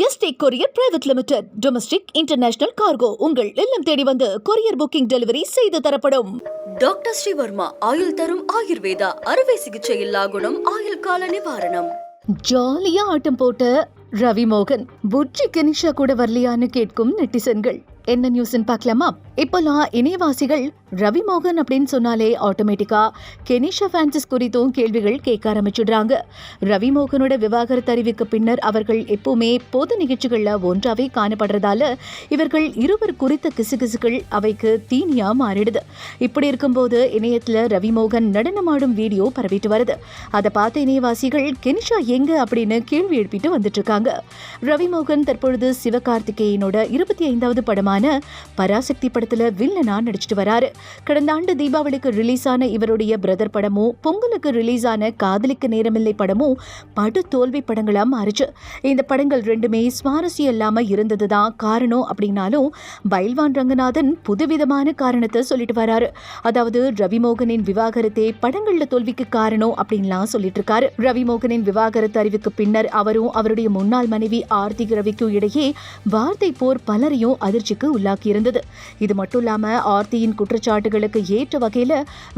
Yesterday courier private limited. Domestic international cargo உங்கள் இல்லம் தேடி வந்து கொரியர் புக்கிங் டெலிவரி செய்து தரப்படும். டாக்டர் ஸ்ரீவர்மா ஆயுள் தரும் ஆயுர்வேதா அறுவை சிகிச்சை இல்லா குணம் ஆயுள் கால நிவாரணம். ஜாலியா ஆட்டம் போட்ட ரவி மோகன் புட்ஜி கெனிஷா கூட வரலையான்னு கேட்கும் நெட்டிசன்கள். என்ன நியூஸ்ன்னு பார்க்கலாமா? இப்போலாம் இணையவாசிகள் ரவி மோகன் அப்படின்னு சொன்னாலே ஆட்டோமேட்டிக்கா கெனிஷா பிரான்சிஸ் குறித்தும் கேள்விகள் கேட்க ஆரம்பிச்சுடுறாங்க. ரவி மோகனோட விவாகரத்து அறிவிக்கு பின்னர் அவர்கள் எப்பவுமே பொது நிகழ்ச்சிகள்ல ஒன்றாவே காணப்படுறதால இவர்கள் இருவர் குறித்த கிசுகிசுகள் அவைக்கு தீனியா மாறிடுது. இப்படி இருக்கும்போது இணையத்துல ரவி மோகன் நடனமாடும் வீடியோ பரவிட்டு வருது. அதை பார்த்த இணையவாசிகள் கெனிஷா எங்க அப்படின்னு கேள்வி எழுப்பிட்டு வந்துட்டு இருக்காங்க. ரவி மோகன் தற்பொழுது சிவகார்த்திகேயனோட 25வது படமான பராசக்தி படத்துல வில்லனா நடிச்சிட்டு வராரு. கடந்த ஆண்டு தீபாவளிக்கு ரிலீஸ் ஆன இவருடைய பிரதர் படமும் பொங்கலுக்கு ரிலீஸ் ஆன காதலிக்கு நேரமில்லை படமும் படு தோல்வி படங்களா மாறிச்சு. இந்த படங்கள் ரெண்டுமே சுவாரஸ்யம் இல்லாம இருந்ததுதான் காரணம் அப்படின்னாலும் பைல்வான் ரங்கநாதன் புதுவிதமான காரணத்தை சொல்லிட்டு வராரு. அதாவது ரவிமோகனின் விவாகரத்தே படங்கள்ல தோல்விக்கு காரணம் அப்படின்லாம் சொல்லிட்டு இருக்காரு. ரவிமோகனின் விவாகரத்து அறிவுக்கு பின்னர் அவரும் அவருடைய முன்னாள் மனைவி ஆர்த்தி ரவிக்கும் இடையே வார்த்தை போர் பலரையும் அதிர்ச்சிக்கு உள்ளாக்கி இருந்தது. இது மட்டும் இல்லாம ஆர்த்தியின் குற்றச்சாட்டுகளுக்கு ஏற்ற வகையில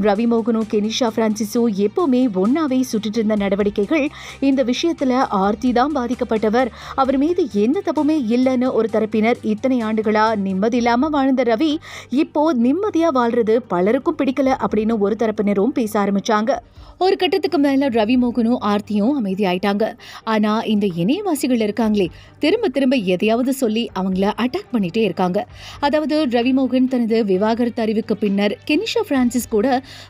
ரவிமோகனும் கெனிஷா பிரான்சிஸும் எப்பவுமே ஒன்னாவே சுற்றிட்டு இருந்த நடவடிக்கைகள் இந்த விஷயத்துல ஆர்த்தி தான் பாதிக்கப்பட்டவர், அவர் மீது எந்த தப்புமே இல்லைன்னு ஒரு தரப்பினர், இத்தனை ஆண்டுகளா நிம்மதி இல்லாம வாழ்ந்த ரவி இப்போ நிம்மதியா வாழ்றது பலருக்கும் பிடிக்கல அப்படின்னு ஒரு தரப்பினரும் பேச ஆரம்பிச்சாங்க. ஒரு கட்டத்துக்கு மேல ரவிமோகனும் ஆர்த்தியும் அமைதியாயிட்டாங்க. ஆனா இந்த இணையவாசிகள் இருக்காங்களே திரும்ப திரும்ப எதையாவது சொல்லி அவங்கள அட்டாக் பண்ணிட்டே இருக்காங்க. அதாவது ரவிமோகன் தனது விவாகரத்து அறிவுக்கு பின்னர் கெனிஷா பிரான்சிஸ் கூட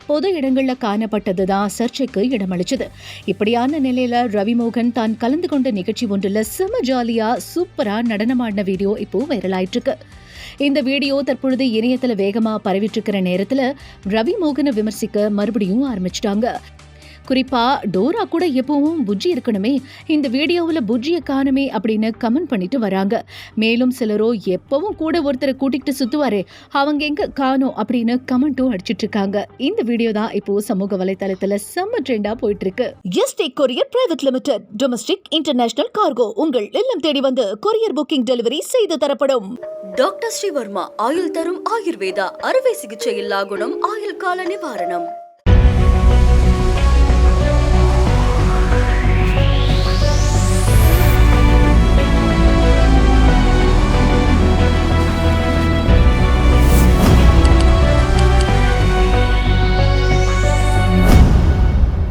பொது இடங்கள்ல காணப்பட்டதுதான் சர்ச்சைக்கு இடமளிச்சது. இப்படியான நிலையில ரவிமோகன் தான் கலந்து கொண்ட நிகழ்ச்சி ஒன்றுல செம ஜாலியா சூப்பரா நடனமாடின வீடியோ இப்போ வைரல் ஆயிட்டு இருக்கு. இந்த வீடியோ தற்பொழுது இணையத்துல வேகமா பரவிட்டு இருக்கிற நேரத்துல ரவி மோகனை விமர்சிக்க மறுபடியும் ஆரம்பிச்சிட்டாங்க. குறிப்பா டோரா கூட எப்பவும் புஜ்ஜி இருக்கணுமே, இந்த வீடியோவில் புஜ்ஜியை காணுமே அப்படின்னு கமெண்ட் பண்ணிட்டு வராங்க. மேலும் சிலரோ எப்பவும் கூட ஒருத்தரை கூட்டிகிட்டு சுத்துவாரே அவங்க எங்க காணோம் அப்படின்னு கமெண்ட்டும் அடிச்சிட்டு இருக்காங்க. இந்த வீடியோ தான் இப்போ சமூக வலைதளத்துல செம்ம ட்ரெண்டா போயிட்டு இருக்கு. Yesterday courier private limited. Domestic international cargo உங்கள் இல்லம் தேடி வந்து கொரியர் புக்கிங் டெலிவரி செய்து தரப்படும். டாக்டர் ஸ்ரீவர்மா ஆயுள் தரும் ஆயுர்வேதா அறுவை சிகிச்சை இல்லா குணம் ஆயுள் கால நிவாரணம்.